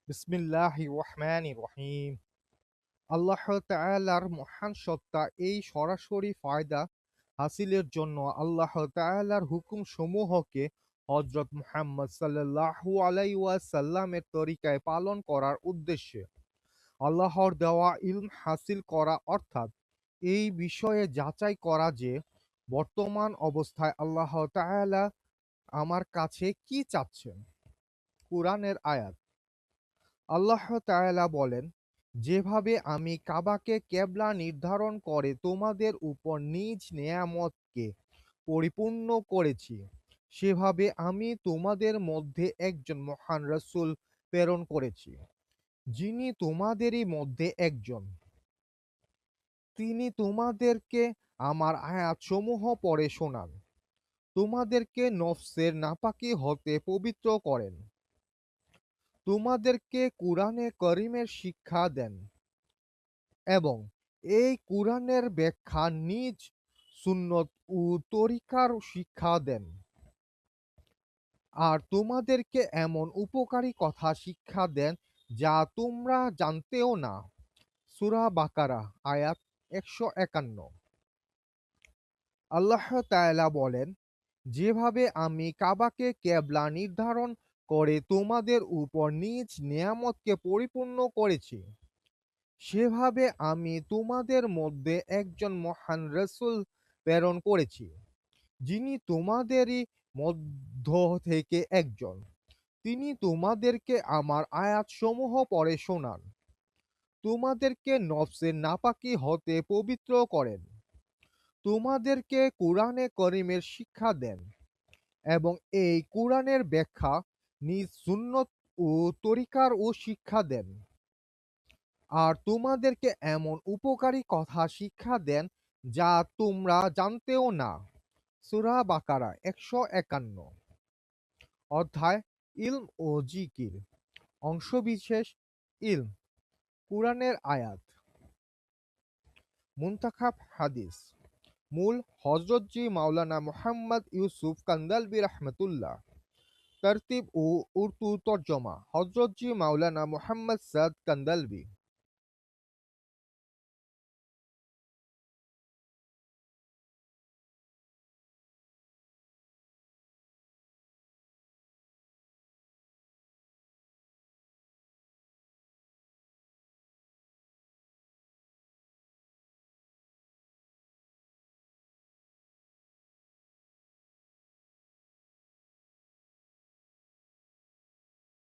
বিসমিল্লাহির রহমানির রহিম। আল্লাহ তাআলার মহান সত্তা এই সরাসরি ফায়দা হাসিলের জন্য আল্লাহ তাআলার হুকুম সমূহকে হযরত মুহাম্মদ সাল্লাল্লাহু আলাইহি ওয়াসাল্লামের তরিকায় পালন করার উদ্দেশ্যে আল্লাহর দেওয়া ইলম হাসিল করা, অর্থাৎ এই বিষয়ে যাচাই করা যে বর্তমান অবস্থায় আল্লাহ তাআলা আমার কাছে কি চাচ্ছেন। কুরআনের আয়াত। আল্লাহ তাআলা বলেন, যেভাবে আমি কাবাকে কেবলা নির্ধারণ করে তোমাদের উপর নিজ নেয়ামতকে পরিপূর্ণ করেছি, সেভাবে আমি তোমাদের মধ্যে একজন মহান রাসূল প্রেরণ করেছি, যিনি তোমাদেরই মধ্যে একজন। তিনি তোমাদেরকে আমার আয়াতসমূহ পড়ে শোনান, তোমাদেরকে নফসের নাপাকি হতে পবিত্র করেন, তোমাদেরকে কুরআনে কারীমের শিক্ষা দেন এবং এই কুরআনের ব্যাখ্যা নিজ সুন্নত ও তরিকার শিক্ষা দেন। আর তোমাদেরকে এমন উপকারী কথা শিক্ষা দেন যা তোমরা জানতেও না। সূরা বাকারা আয়াত ১৫১। আল্লাহ তাআলা বলেন, যেভাবে আমি কাবাকে কেবলা নির্ধারণ করে তোমাদের উপর নিজ নেয়ামতকে পরিপূর্ণ করেছি, সেভাবে আমি তোমাদের মধ্যে একজন মহান রাসূল প্রেরণ করেছি, যিনি তোমাদেরই মধ্য থেকে একজন। তিনি তোমাদেরকে আমার আয়াতসমূহ পড়ে শোনান, তোমাদেরকে নফসের নাপাকি হতে পবিত্র করেন, তোমাদেরকে কুরআনে কারীমের শিক্ষা দেন এবং এই কুরআনের ব্যাখ্যা নিজ সুন্নত ও তরিকার ও শিক্ষা দেন। আর তোমাদেরকে এমন উপকারী কথা শিক্ষা দেন যা তোমরা জানতেও না। সূরা বাকারা ১৫১। অধ্যায় ইলম ও জিকির। অংশবিশেষ ইলম। কুরআনের আয়াত। মুনতাখাব হাদিস। মূল হযরত জি মাওলানা মুহাম্মদ ইউসুফ কান্দালবি রাহমাতুল্লাহ। তরতিব ও উর্দু তরজমা হযরত জি মাওলানা মুহাম্মদ সাদ কান্দালবি।